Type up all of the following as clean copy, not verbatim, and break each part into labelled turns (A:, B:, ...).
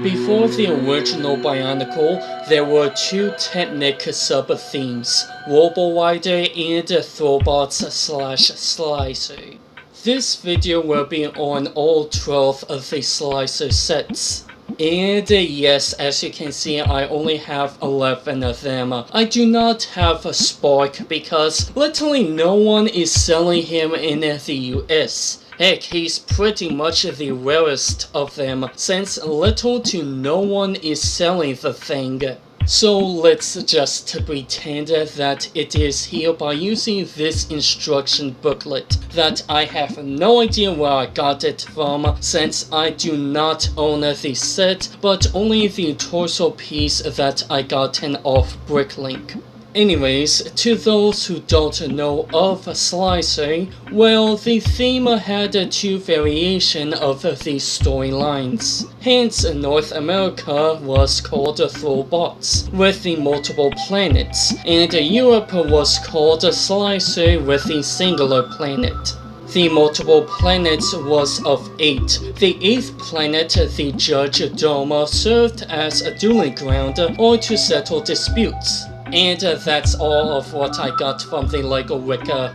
A: Before the original Bionicle, there were two technic sub-themes, Robo-Rider and Throwbots/Slizer. This video will be on all 12 of the Slizer sets. And yes, as you can see, I only have 11 of them. I do not have a Spark because literally no one is selling him in the US. Heck, he's pretty much the rarest of them, since little to no one is selling the thing. So let's just pretend that it is here by using this instruction booklet that I have no idea where I got it from, since I do not own the set, but only the torso piece that I gotten off Bricklink. Anyways, to those who don't know of Slizer, well, the theme had two variations of the storylines. Hence, North America was called Throwbots, with the multiple planets, and Europe was called Slizer with the singular planet. The multiple planets was of 8. The 8th planet, the Judge Dome, served as a dueling ground or to settle disputes. And that's all of what I got from the LEGO Wiki.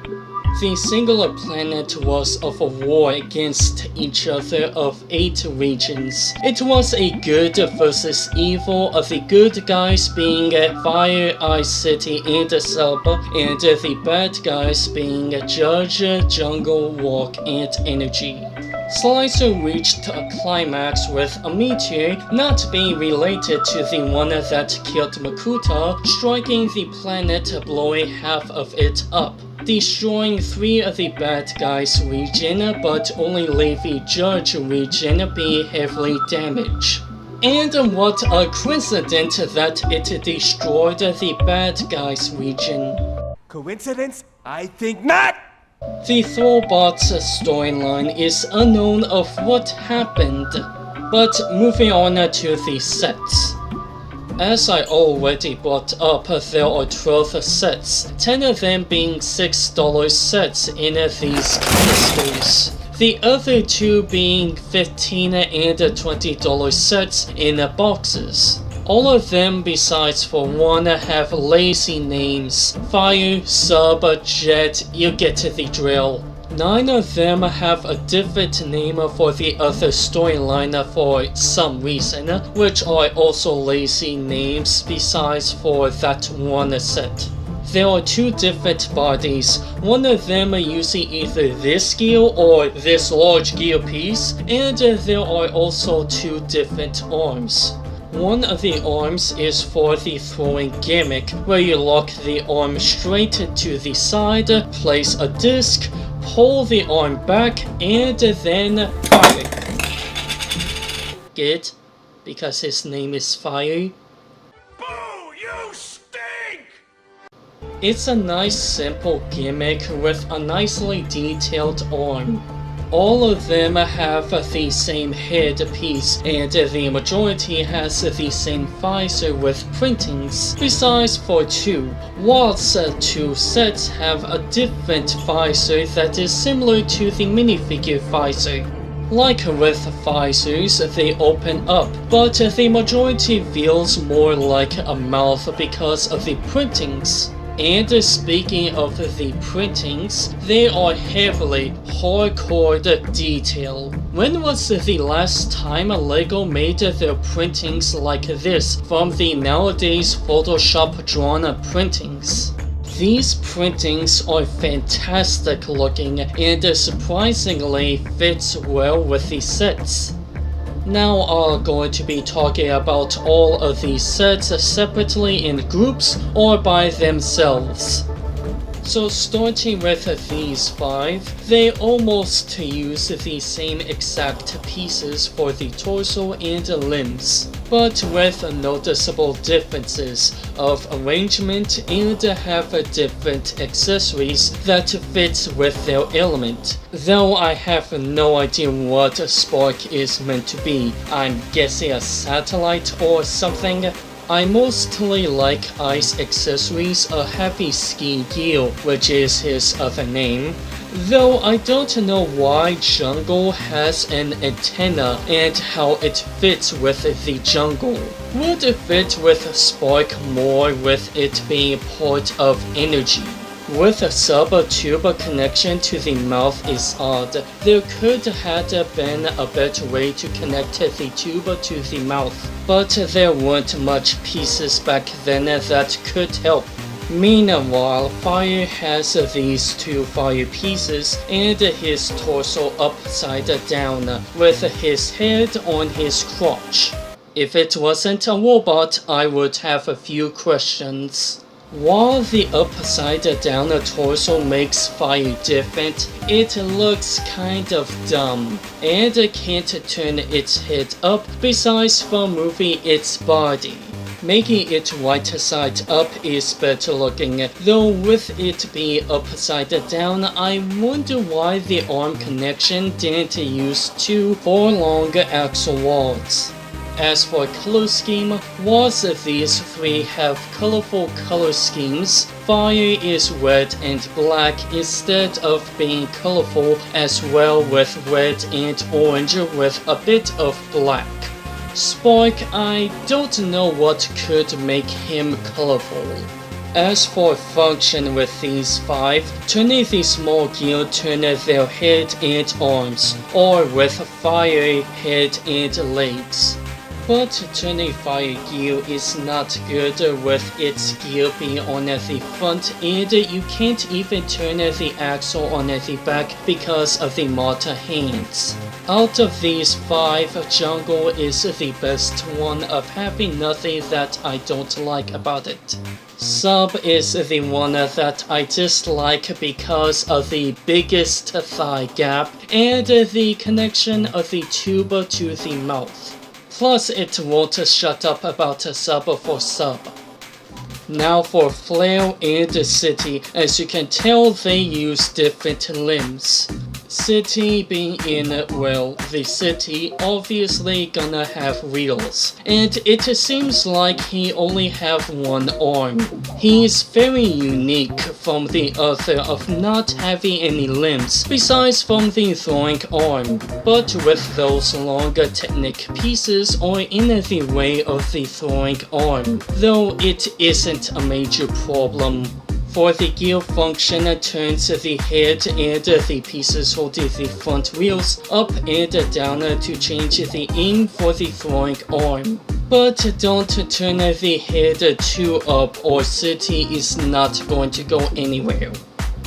A: The singular planet was of a war against each other of 8 regions. It was a good versus evil, of the good guys being Fire, Ice City, and Selba, and the bad guys being Judge, Jungle, Walk, and Energy. Slizer reached a climax with a meteor not being related to the one that killed Makuta, striking the planet, blowing half of it up, destroying 3 of the bad guys' region, but only leaving Judge region being heavily damaged. And what a coincidence that it destroyed the bad guys' region.
B: Coincidence? I think not!
A: The Throwbots storyline is unknown of what happened, but moving on to the sets. As I already brought up, there are 12 sets, 10 of them being $6 sets in these canisters. The other 2 being $15 and $20 sets in boxes. All of them besides for one have lazy names. Fire, Sub, Jet, you get the drill. 9 of them have a different name for the other storyline for some reason, which are also lazy names besides for that one set. There are 2 different bodies, one of them using either this gear or this large gear piece, and there are also 2 different arms. One of the arms is for the throwing gimmick, where you lock the arm straight to the side, place a disc, pull the arm back, and then fire. Get it? Because his name is Fire.
B: Boo! You stink!
A: It's a nice simple gimmick with a nicely detailed arm. All of them have the same head piece, and the majority has the same visor with printings, besides for 2. Whilst 2 sets have a different visor that is similar to the minifigure visor. Like with visors, they open up, but the majority feels more like a mouth because of the printings. And speaking of the printings, they are heavily hardcore detail. When was the last time LEGO made their printings like this from the nowadays Photoshop drawn printings? These printings are fantastic looking and surprisingly fits well with the sets. Now I'm going to be talking about all of these sets separately in groups or by themselves. So starting with these 5, they almost use the same exact pieces for the torso and limbs, but with noticeable differences of arrangement and have different accessories that fit with their element. Though I have no idea what a spark is meant to be, I'm guessing a satellite or something. I mostly like Ice accessories, a heavy ski gear, which is his other name, Though I don't know why Jingle has an antenna and how it fits with the jungle. Would it fit with Spike more with it being part of energy? With a sub-tube connection to the mouth is odd. There could have been a better way to connect the tube to the mouth, but there weren't much pieces back then that could help. Meanwhile, Fire has these two fire pieces and his torso upside down, with his head on his crotch. If it wasn't a robot, I would have a few questions. While the upside down torso makes Fire different, it looks kind of dumb, and can't turn its head up besides for moving its body. Making it right side up is better looking, though with it being upside down, I wonder why the arm connection didn't use 2 4 axle rods. As for color scheme, whilst these 3 have colorful color schemes, Fire is red and black instead of being colorful as well with red and orange with a bit of black. Spike, I don't know what could make him colorful. As for function with these 5, turning the small gear turn their head and arms, or with Fire head and legs. But turning Fire gear is not good with its gear being on the front, and you can't even turn the axle on the back because of the motor hands. Out of these 5, Jingle is the best one of having nothing that I don't like about it. Sub is the one that I dislike because of the biggest thigh gap and the connection of the tube to the mouth. Plus, it won't shut up about Sub for Sub. Now for Flail and City, as you can tell they use different limbs. City being in, well, the city obviously gonna have wheels, and it seems like he only have 1 arm. He's very unique from the other of not having any limbs besides from the throwing arm, but with those longer technic pieces are in the way of the throwing arm, though it isn't a major problem. For the gear function, turns the head and the pieces holding the front wheels up and down to change the aim for the throwing arm. But don't turn the head too up or City is not going to go anywhere.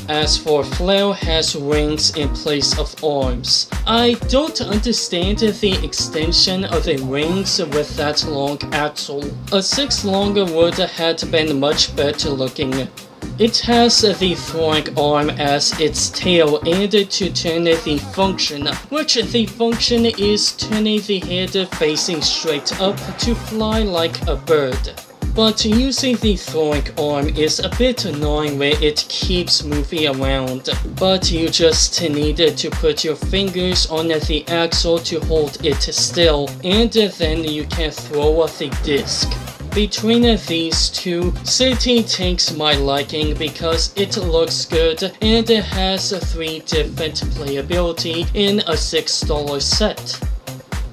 A: As for Flail has wings in place of arms. I don't understand the extension of the wings with that long axle. A 6 longer would have been much better looking. It has the throwing arm as its tail and to turn the function, which the function is turning the head facing straight up to fly like a bird. But using the throwing arm is a bit annoying when it keeps moving around, but you just need to put your fingers on the axle to hold it still, and then you can throw the disc. Between these 2, City takes my liking because it looks good and it has 3 different playability in a $6 set.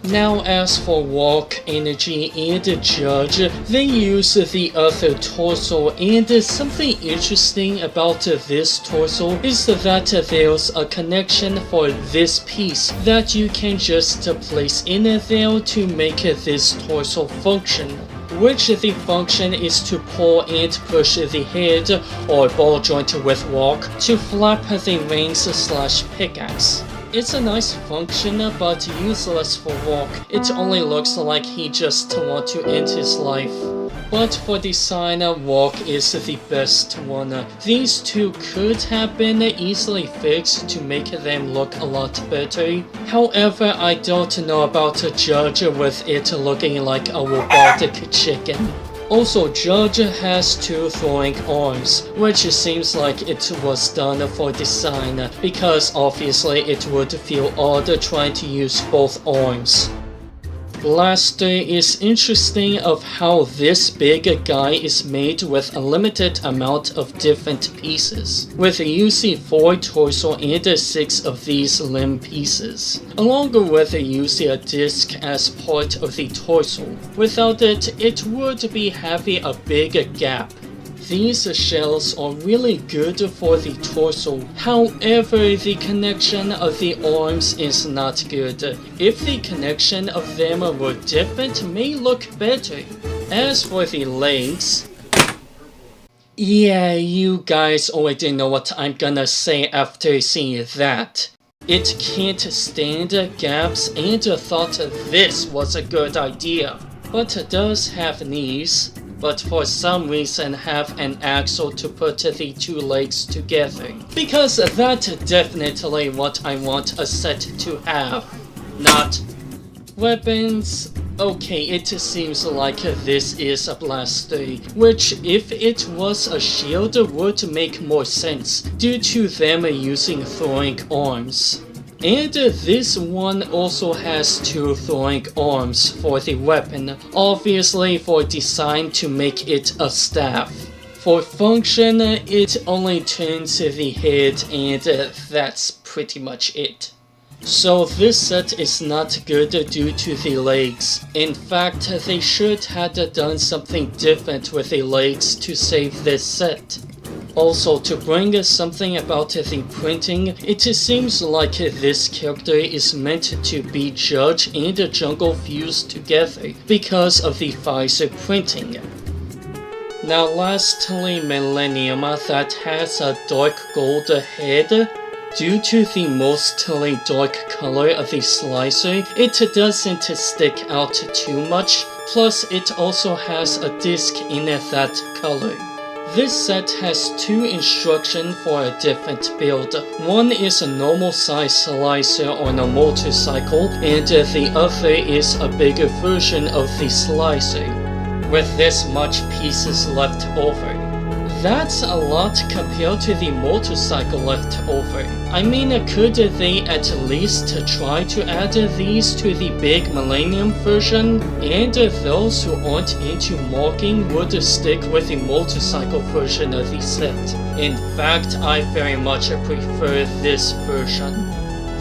A: Now as for Walk, Energy, and Judge, they use the other torso, and something interesting about this torso is that there's a connection for this piece that you can just place in there to make this torso function. Which the function is to pull and push the head or ball joint with Walk to flap the reins/pickaxe. It's a nice function but useless for Walk. It only looks like he just wants to end his life. But for design, Walk is the best one. These 2 could have been easily fixed to make them look a lot better. However, I don't know about Judge with it looking like a robotic chicken. Also, Judge has 2 throwing arms, which seems like it was done for design, because obviously it would feel odd trying to use both arms. blaster is interesting of how this big guy is made with a limited amount of different pieces, with using 4 torso and 6 of these limb pieces, along with using a disc as part of the torso. Without it, it would be having a big gap. These shells are really good for the torso, however the connection of the arms is not good. If the connection of them were different, may look better. As for the legs, yeah, you guys already know what I'm gonna say after seeing that. It can't stand gaps and thought this was a good idea, but does have knees. But for some reason have an axle to put the 2 legs together. Because that's definitely what I want a set to have. Not weapons. Okay, it seems like this is a blaster, which if it was a shield would make more sense, due to them using throwing arms. And this one also has 2 throwing arms for the weapon, obviously for design to make it a staff. For function, it only turns the head and that's pretty much it. So this set is not good due to the legs. In fact, they should have done something different with the legs to save this set. Also, to bring something about the printing, it seems like this character is meant to be Judge and Jungle fused together because of the Pfizer printing. Now lastly, Millennium that has a dark gold head. Due to the mostly dark color of the Slizer, it doesn't stick out too much, plus it also has a disc in that color. This set has 2 instructions for a different build. One is a normal size Slizer on a motorcycle, and the other is a bigger version of the Slizer, with this much pieces left over. That's a lot compared to the motorcycle left over. I mean, could they at least try to add these to the big Millennium version? And those who aren't into marking would stick with the motorcycle version of the set. In fact, I very much prefer this version.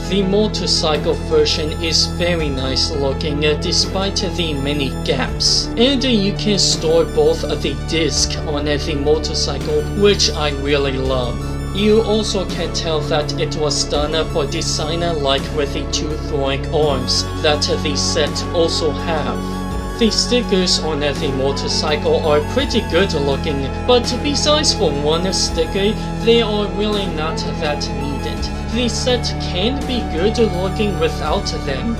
A: The motorcycle version is very nice looking despite the many gaps, and you can store both of the disc on the motorcycle, which I really love. You also can tell that it was done for design like with the 2 throwing arms that the set also have. The stickers on the motorcycle are pretty good looking, but besides for one sticker, they are really not that needed. The set can be good looking without them.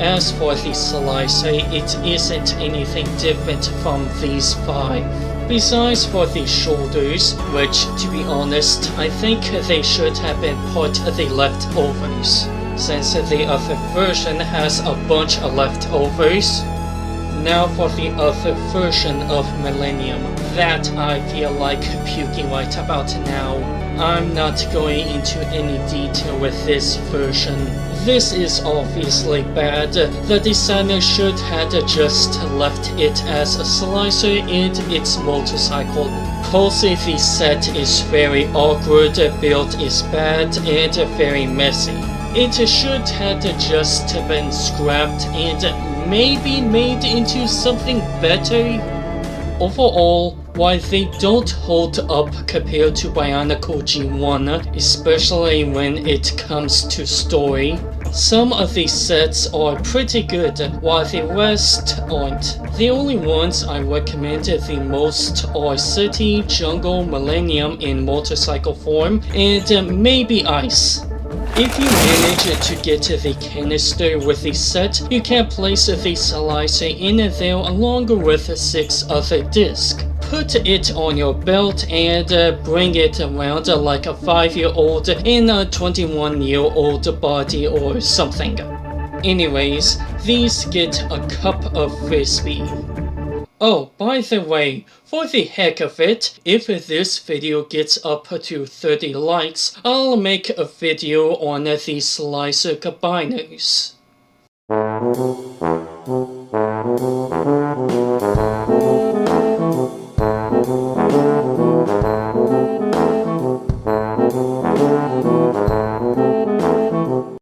A: As for the Slicer, it isn't anything different from these 5. Besides for the shoulders, which to be honest, I think they should have been part of the leftovers, since the other version has a bunch of leftovers. Now for the other version of Millennium, that I feel like puking right about now. I'm not going into any detail with this version. This is obviously bad. The designer should have just left it as a Slicer and its motorcycle. Cause the set is very awkward, build is bad, and very messy. It should have just been scrapped and maybe made into something better. Overall, while they don't hold up compared to Bionicle G1, especially when it comes to story, some of these sets are pretty good, while the rest aren't. The only ones I recommend the most are City, Jungle, Millennium in motorcycle form, and maybe Ice. If you manage to get the canister with the set, you can place the Slicer in there along with 6 other discs. Put it on your belt and bring it around like a 5-year-old in a 21-year-old body or something. Anyways, these get a cup of frisbee. Oh, by the way, for the heck of it, if this video gets up to 30 likes, I'll make a video on the Slicer combiners.